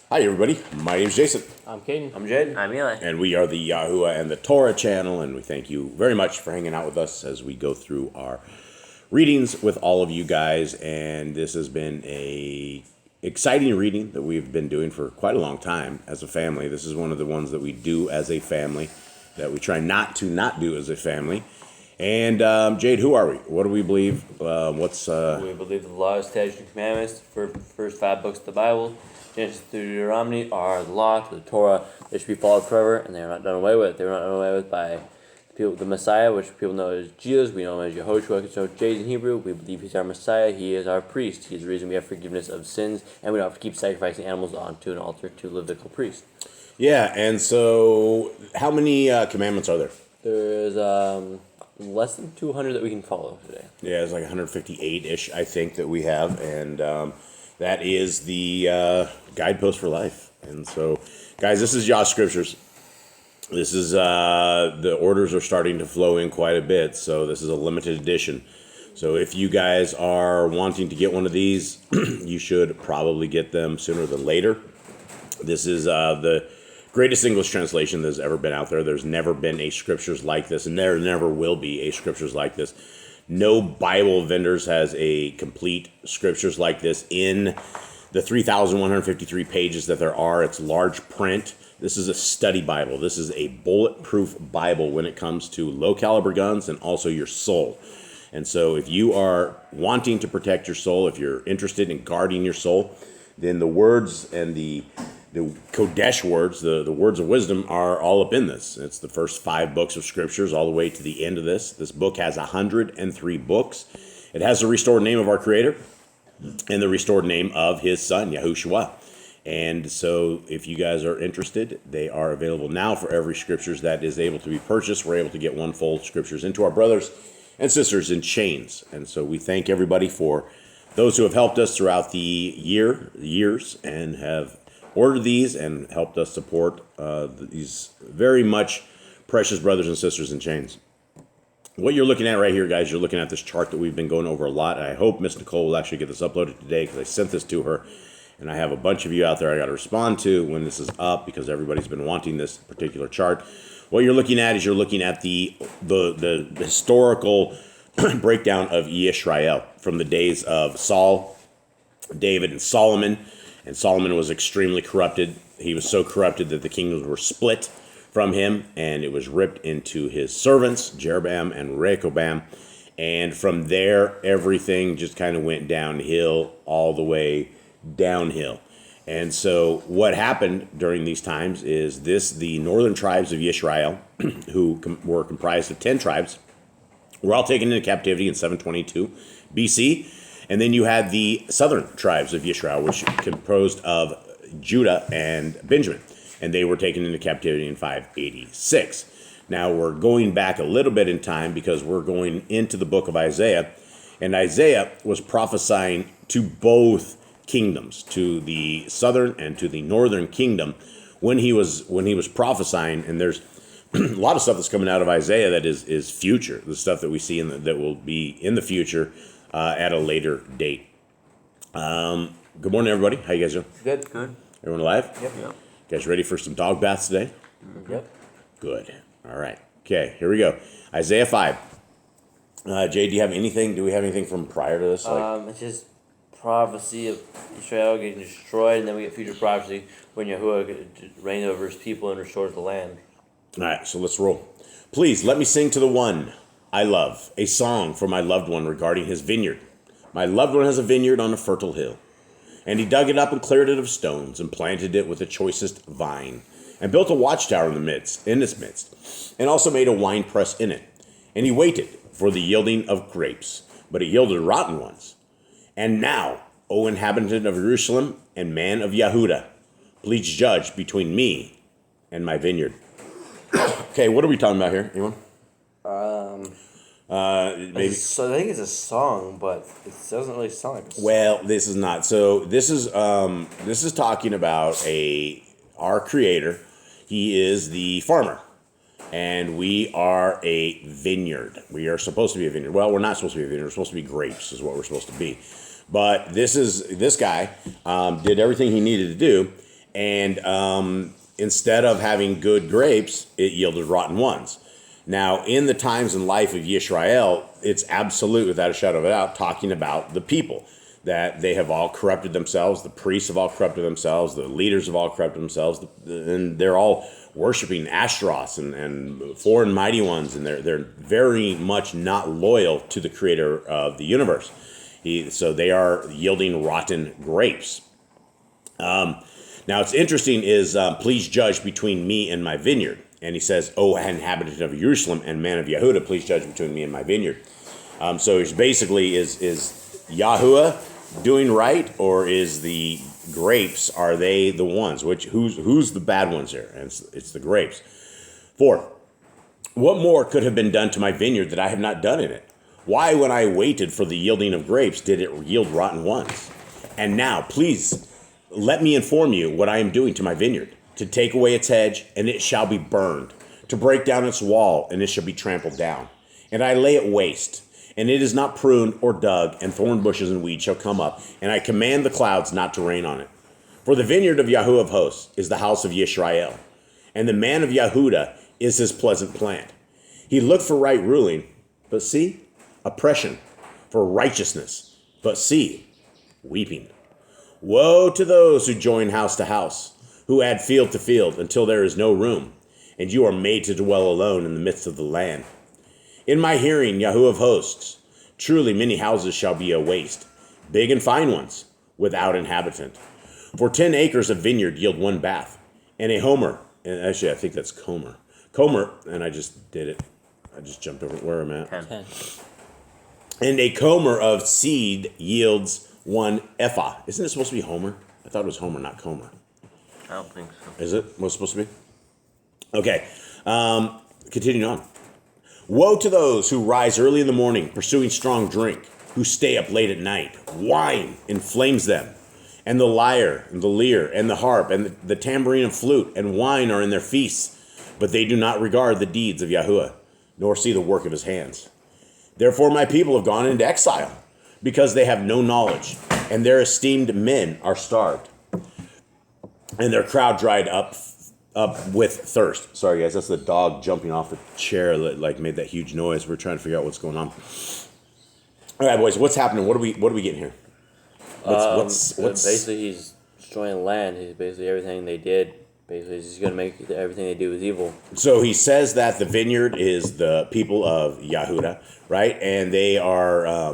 Hi, everybody. My name's Jason. I'm Caden. I'm Jade. I'm Eli. And we are the Yahuwah and the Torah channel, and we thank you very much for hanging out with us as we go through our readings with all of you guys. And this has been a exciting reading that we've been doing for quite a long time as a family. This is one of the ones that we do as a family, that we try not do as a family. And Jade, who are we? What do we believe? We believe the laws, statutes, and commandments for the first 5 books of the Bible, Genesis through Deuteronomy, are the law to the Torah. They should be followed forever, and they are not done away with. They were not done away with by the Messiah, which people know as Jesus. We know him as Yehoshua. So Jade in Hebrew, we believe he's our Messiah. He is our priest. He is the reason we have forgiveness of sins, and we don't have to keep sacrificing animals onto an altar to Levitical priest. Yeah, and so how many commandments are there? There's less than 200 that we can follow today. Yeah, it's like 158-ish, I think, that we have, and that is the guidepost for life. And so, guys, this is Yah Scriptures. This is, the orders are starting to flow in quite a bit, so this is a limited edition. So if you guys are wanting to get one of these, you should probably get them sooner than later. This is the greatest English translation that's ever been out there. There's never been a Scriptures like this, and there never will be a Scriptures like this. No Bible vendors has a complete Scriptures like this in the 3,153 pages that there are. It's large print. This is a study Bible. This is a bulletproof Bible when it comes to low-caliber guns and also your soul. And so if you are wanting to protect your soul, if you're interested in guarding your soul, then the words and the Kodesh words, the words of wisdom, are all up in this. It's the first 5 books of Scriptures all the way to the end of this. This book has 103 books. It has the restored name of our Creator and the restored name of His Son, Yahushua. And so if you guys are interested, they are available now for every Scriptures that is able to be purchased. We're able to get one full Scriptures into our brothers and sisters in chains. And so we thank everybody for those who have helped us throughout the years and have ordered these and helped us support these very much precious brothers and sisters in chains. What you're looking at right here, guys, you're looking at this chart that we've been going over a lot. I hope Miss Nicole will actually get this uploaded today, because I sent this to her, and I have a bunch of you out there I got to respond to when this is up, because everybody's been wanting this particular chart. What you're looking at is you're looking at the historical breakdown of Yisrael from the days of Saul, David, and Solomon. And Solomon was extremely corrupted. He was so corrupted that the kingdoms were split from him, and it was ripped into his servants, Jeroboam and Rehoboam. And from there, everything just kind of went downhill, all the way downhill. And so what happened during these times is the northern tribes of Yisrael, who were comprised of 10 tribes, were all taken into captivity in 722 BC. And then you had the southern tribes of Yisrael, which composed of Judah and Benjamin, and they were taken into captivity in 586. Now we're going back a little bit in time, because we're going into the book of Isaiah, and Isaiah was prophesying to both kingdoms, to the southern and to the northern kingdom, when he was prophesying. And there's a lot of stuff that's coming out of Isaiah that is future, the stuff that we see that will be in the future. At a later date. Good morning, everybody. How you guys doing? Good. Everyone alive? Yep. You guys ready for some dog baths today? Yep. Good. All right. Okay, here we go. Isaiah 5. Jay, do we have anything from prior to this? It's just prophecy of Israel getting destroyed, and then we get future prophecy when Yahuwah reigns over his people and restores the land. All right, so let's roll. Please let me sing to the one I love, a song for my loved one regarding his vineyard. My loved one has a vineyard on a fertile hill, and he dug it up and cleared it of stones and planted it with the choicest vine, and built a watchtower in its midst, and also made a winepress in it. And he waited for the yielding of grapes, but it yielded rotten ones. And now, O inhabitant of Jerusalem and man of Yehuda, please judge between me and my vineyard. Okay, what are we talking about here? Anyone? Maybe. So I think it's a song, but it doesn't really sound like a song. Well, this is not. So this is talking about our Creator. He is the farmer, and we are a vineyard. We are supposed to be a vineyard. Well, we're not supposed to be a vineyard. We're supposed to be grapes, is what we're supposed to be. But this guy did everything he needed to do, And instead of having good grapes, it yielded rotten ones. Now, in the times and life of Yisrael, it's absolute, without a shadow of a doubt, talking about the people, that they have all corrupted themselves, the priests have all corrupted themselves, the leaders have all corrupted themselves, and they're all worshiping Ashtaroth and foreign mighty ones, and they're very much not loyal to the creator of the universe. So they are yielding rotten grapes. Now, it's interesting is, please judge between me and my vineyard. And he says, "O inhabitant of Jerusalem and man of Yehuda, please judge between me and my vineyard." So it's basically, is Yahuwah doing right, or is the grapes, are they the ones? Who's the bad ones here? And it's the grapes. 4, what more could have been done to my vineyard that I have not done in it? Why, when I waited for the yielding of grapes, did it yield rotten ones? And now, please, let me inform you what I am doing to my vineyard, to take away its hedge, and it shall be burned, to break down its wall, and it shall be trampled down. And I lay it waste, and it is not pruned or dug, and thorn bushes and weeds shall come up, and I command the clouds not to rain on it. For the vineyard of Yahuwah of hosts is the house of Yisrael, and the man of Yehuda is his pleasant plant. He looked for right ruling, but see, oppression, for righteousness, but see, weeping. Woe to those who join house to house, who add field to field until there is no room, and you are made to dwell alone in the midst of the land. In my hearing, Yahuwah of hosts, truly many houses shall be a waste, big and fine ones, without inhabitant. For 10 acres of vineyard yield 1 bath, and a homer, and actually I think that's comer, and I just did it. I just jumped over where I'm at. 10. And a comer of seed yields 1 ephah. Isn't it supposed to be homer? I thought it was homer, not comer. I don't think so. Is it? What's supposed to be? Okay. Continuing on. Woe to those who rise early in the morning, pursuing strong drink, who stay up late at night. Wine inflames them, and the lyre, and the lyre, and the harp, and the tambourine and flute, and wine are in their feasts, but they do not regard the deeds of Yahuwah, nor see the work of his hands. Therefore my people have gone into exile, because they have no knowledge, and their esteemed men are starved, and their crowd dried up with thirst. Sorry, guys, that's the dog jumping off the chair that made that huge noise. We're trying to figure out what's going on. All right, boys, what's happening? What are we getting here? What's basically he's destroying land. He's basically everything they did. Basically, he's going to make everything they do is evil. So he says that the vineyard is the people of Yehuda, right? And they are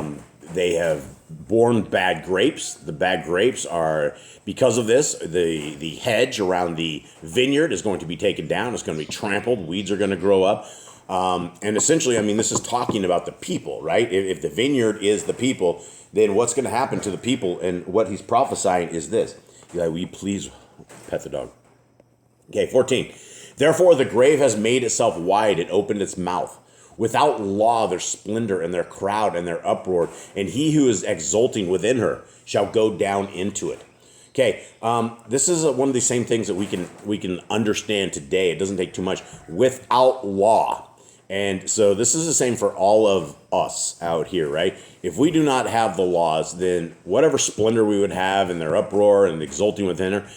they have borne bad grapes. The bad grapes are, because of this, the hedge around the vineyard is going to be taken down. It's going to be trampled. Weeds are going to grow up. And essentially, I mean, this is talking about the people, right? If the vineyard is the people, then what's going to happen to the people? And what he's prophesying is this. Will you please pet the dog? Okay, 14. Therefore, the grave has made itself wide and opened its mouth. Without law, their splendor and their crowd and their uproar, and he who is exulting within her shall go down into it. Okay, this is one of the same things that we can understand today. It doesn't take too much. Without law. And so this is the same for all of us out here, right? If we do not have the laws, then whatever splendor we would have in their uproar and exulting within her,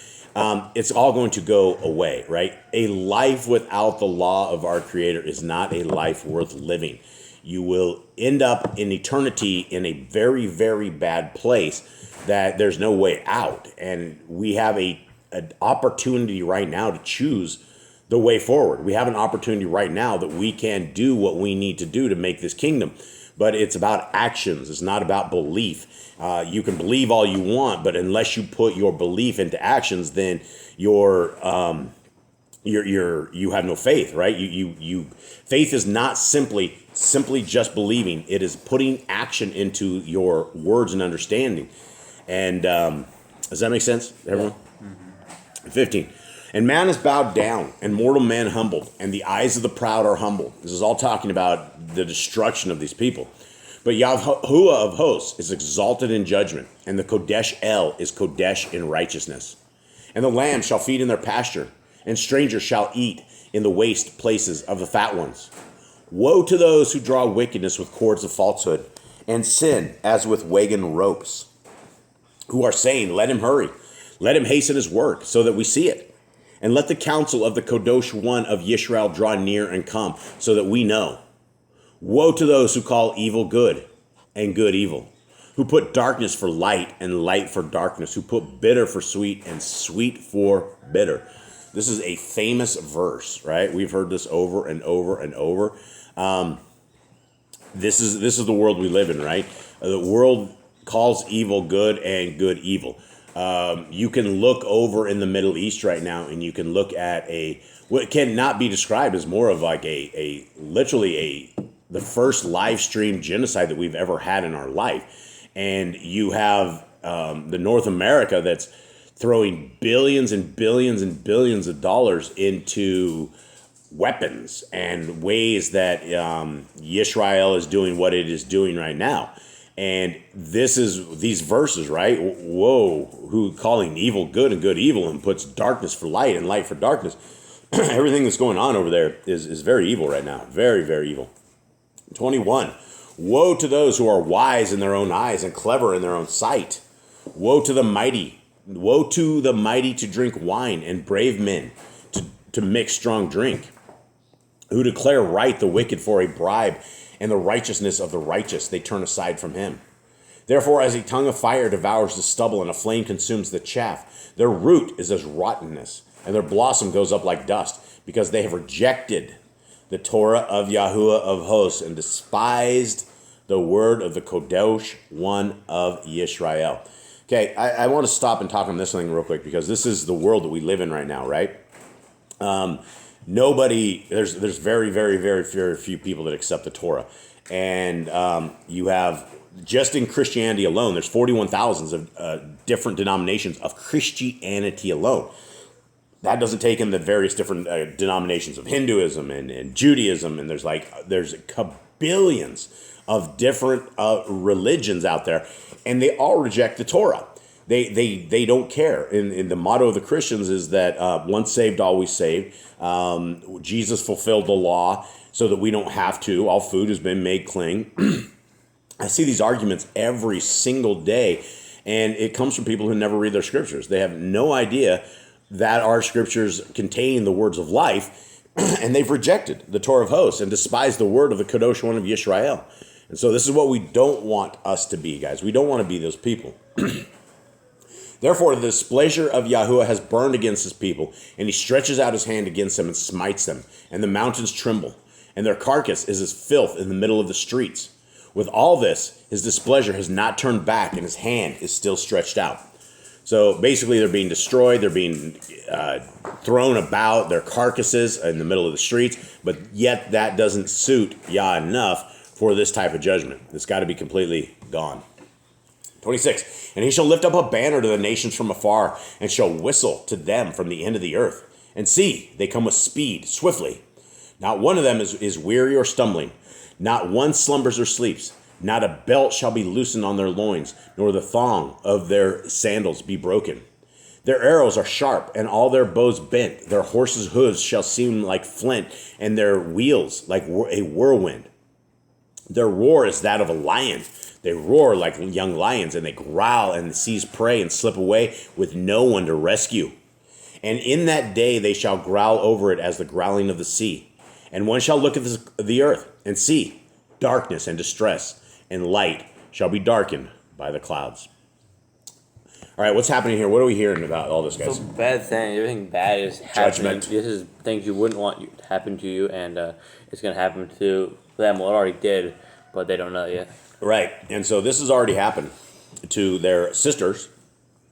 it's all going to go away, right? A life without the law of our Creator is not a life worth living. You will end up in eternity in a very, very bad place that there's no way out. And we have an opportunity right now to choose the way forward. We have an opportunity right now that we can do what we need to do to make this kingdom. But it's about actions. It's not about belief. You can believe all you want, but unless you put your belief into actions, then you have no faith, right? Faith is not simply just believing. It is putting action into your words and understanding. And does that make sense, everyone? Yeah. Mm-hmm. 15. And man is bowed down, and mortal man humbled, and the eyes of the proud are humbled. This is all talking about the destruction of these people. But Yahuwah of hosts is exalted in judgment, and the Kodesh El is Kodesh in righteousness. And the lambs shall feed in their pasture, and strangers shall eat in the waste places of the fat ones. Woe to those who draw wickedness with cords of falsehood, and sin as with wagon ropes, who are saying, let him hurry. Let him hasten his work so that we see it. And let the counsel of the Kadosh One of Yisrael draw near and come so that we know. Woe to those who call evil good and good evil, who put darkness for light and light for darkness, who put bitter for sweet and sweet for bitter. This is a famous verse, right? We've heard this over and over and over. This is the world we live in, right? The world calls evil good and good evil. You can look over in the Middle East right now, and you can look at what cannot be described as more of like literally the first live stream genocide that we've ever had in our life. And you have the North America that's throwing billions and billions and billions of dollars into weapons and ways that Yisrael is doing what it is doing right now. And these verses, right? Whoa, who calling evil good and good evil and puts darkness for light and light for darkness. Everything that's going on over there is very evil right now. Very, very evil. 21. Woe to those who are wise in their own eyes and clever in their own sight. Woe to the mighty. Woe to the mighty to drink wine and brave men to mix strong drink, who declare right the wicked for a bribe and the righteousness of the righteous they turn aside from him. Therefore, as a tongue of fire devours the stubble and a flame consumes the chaff, their root is as rottenness, and their blossom goes up like dust, because they have rejected the Torah of Yahuwah of hosts and despised the word of the Kadosh One of Yisrael. Okay, I want to stop and talk on this thing real quick, because this is the world that we live in right now, right? There's very, very, very, very few people that accept the Torah. And you have, just in Christianity alone, there's 41,000 of different denominations of Christianity alone. That doesn't take in the various different denominations of Hinduism and Judaism, and there's billions of different religions out there, and they all reject the Torah. They don't care. And the motto of the Christians is that once saved, always saved. Jesus fulfilled the law so that we don't have to. All food has been made clean. I see these arguments every single day, and it comes from people who never read their scriptures. They have no idea that our scriptures contain the words of life, and they've rejected the Torah of hosts and despised the word of the Kadosh One of Yisrael. And so this is what we don't want us to be, guys. We don't want to be those people. Therefore, the displeasure of Yahuwah has burned against his people, and he stretches out his hand against them and smites them, and the mountains tremble, and their carcass is as filth in the middle of the streets. With all this, his displeasure has not turned back, and his hand is still stretched out. So basically, they're being destroyed, they're being thrown about, their carcasses in the middle of the streets, but yet that doesn't suit Yah enough for this type of judgment. It's got to be completely gone. 26, and he shall lift up a banner to the nations from afar, and shall whistle to them from the end of the earth. And see, they come with speed, swiftly. Not one of them is weary or stumbling. Not one slumbers or sleeps. Not a belt shall be loosened on their loins, nor the thong of their sandals be broken. Their arrows are sharp, and all their bows bent. Their horses' hooves shall seem like flint, and their wheels like a whirlwind. Their roar is that of a lion. They roar like young lions, and they growl and seize prey and slip away with no one to rescue. And in that day they shall growl over it as the growling of the sea. And one shall look at the earth and see darkness and distress, and light shall be darkened by the clouds. All right, what's happening here? What are we hearing about all this, guys? So bad thing. Everything bad is happening. Judgment. This is things you wouldn't want to happen to you, and it's going to happen to them. Well, it already did, but they don't know yet. Right, and so this has already happened to their sisters,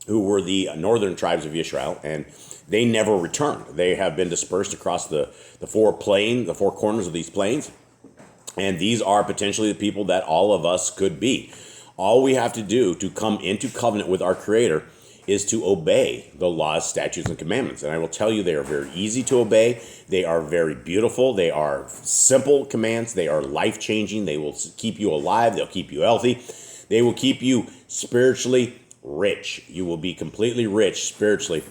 who were the northern tribes of Israel, and they never returned. They have been dispersed across the four corners of these plains, and these are potentially the people that all of us could be. All we have to do to come into covenant with our Creator is to obey the laws, statutes, and commandments. And I will tell you, they are very easy to obey. They are very beautiful. They are simple commands. They are life-changing. They will keep you alive. They'll keep you healthy. They will keep you spiritually rich. You will be completely rich spiritually.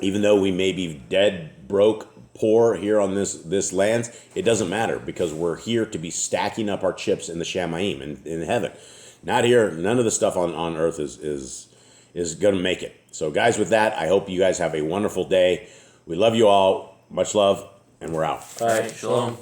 Even though we may be dead, broke, poor here on this land, it doesn't matter, because we're here to be stacking up our chips in the Shamayim, in heaven. Not here. None of the stuff on earth is is going to make it. So, guys, with that, I hope you guys have a wonderful day. We love you all. Much love, and we're out. All right, shalom.